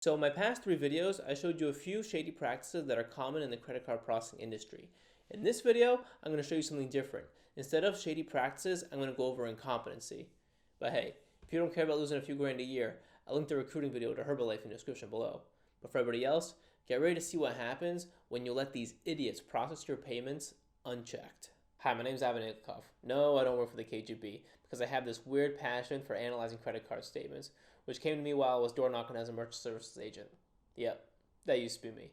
So in my past 3 videos, I showed you a few shady practices that are common in the credit card processing industry. In this video, I'm going to show you something different. Instead of shady practices, I'm going to go over incompetency. But hey, if you don't care about losing a few grand a year, I'll link the recruiting video to Herbalife in the description below. But for everybody else, get ready to see what happens when you let these idiots process your payments unchecked. Hi, my name is Ivan Nikolov. No, I don't work for the KGB because I have this weird passion for analyzing credit card statements, which came to me while I was door knocking as a merchant services agent. Yep, that used to be me.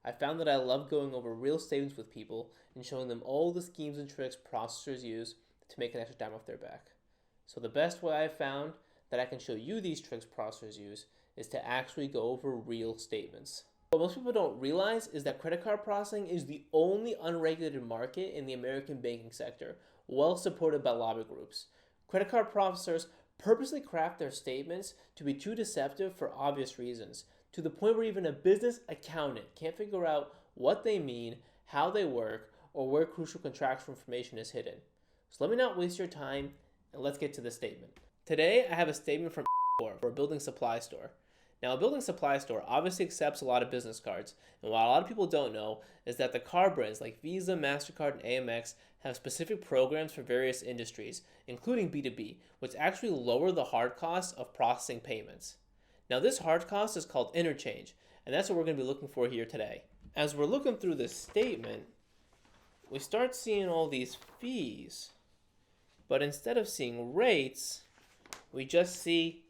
I found that I love going over real statements with people and showing them all the schemes and tricks processors use to make an extra dime off their back. So the best way I've found that I can show you these tricks processors use is to actually go over real statements. What most people don't realize is that credit card processing is the only unregulated market in the American banking sector, well supported by lobby groups. Credit card processors purposely craft their statements to be too deceptive for obvious reasons, to the point where even a business accountant can't figure out what they mean, how they work, or where crucial contractual information is hidden. So let me not waste your time, and let's get to the statement. Today, I have a statement from for a building supply store. Now, a building supply store obviously accepts a lot of business cards, and what a lot of people don't know is that the card brands like Visa, MasterCard, and Amex have specific programs for various industries, including B2B, which actually lower the hard cost of processing payments. Now, this hard cost is called interchange, and that's what we're going to be looking for here today. As we're looking through this statement, we start seeing all these fees, but instead of seeing rates, we just see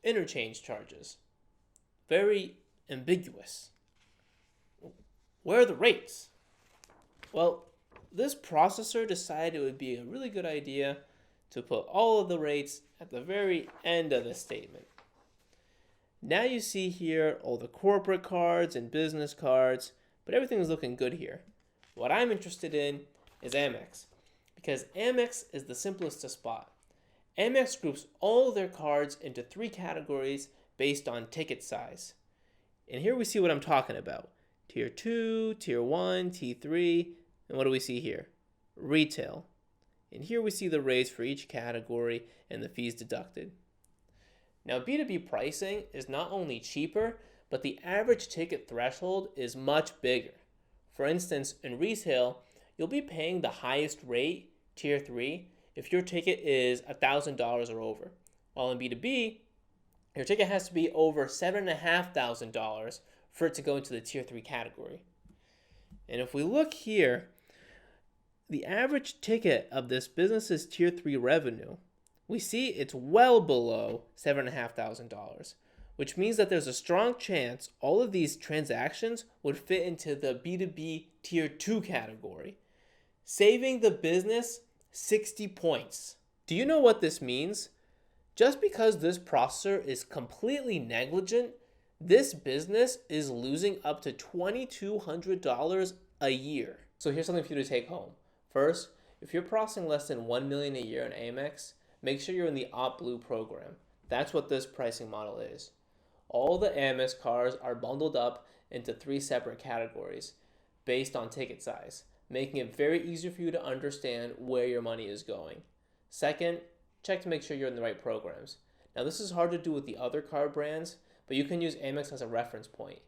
interchange charges. Very ambiguous. Where are the rates? Well, this processor decided it would be a really good idea to put all of the rates at the very end of the statement. Now you see here all the corporate cards and business cards, but everything is looking good here. What I'm interested in is Amex, because Amex is the simplest to spot. Amex groups all of their cards into 3 categories based on ticket size. And here we see what I'm talking about. Tier 2, Tier 1, T3, and what do we see here? Retail. And here we see the rates for each category and the fees deducted. Now, B2B pricing is not only cheaper, but the average ticket threshold is much bigger. For instance, in retail, you'll be paying the highest rate, Tier 3, if your ticket is $1,000 or over. While in B2B, your ticket has to be over $7,500 for it to go into the Tier 3 category. And if we look here, the average ticket of this business's Tier 3 revenue, we see it's well below $7,500, which means that there's a strong chance all of these transactions would fit into the B2B Tier 2 category, saving the business 60 points. Do you know what this means? Just because this processor is completely negligent, this business is losing up to $2,200 a year. So here's something for you to take home. First, if you're processing less than $1 million a year in Amex, make sure you're in the OptBlue program. That's what this pricing model is. All the Amex cards are bundled up into 3 separate categories based on ticket size, making it very easy for you to understand where your money is going. Second, check to make sure you're in the right programs. Now, this is hard to do with the other card brands, but you can use Amex as a reference point.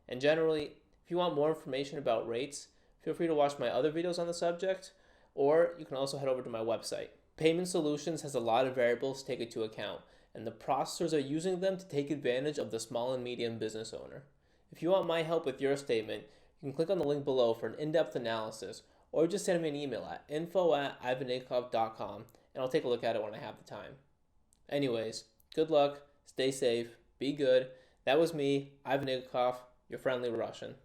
And generally, if you want more information about rates, feel free to watch my other videos on the subject, or you can also head over to my website. Payment Solutions has a lot of variables to take into account, and the processors are using them to take advantage of the small and medium business owner. If you want my help with your statement, you can click on the link below for an in-depth analysis, or just send me an email at info@ivannikolov.com, and I'll take a look at it when I have the time. Anyways, good luck, stay safe, be good. That was me, Ivan Nikolov, your friendly Russian.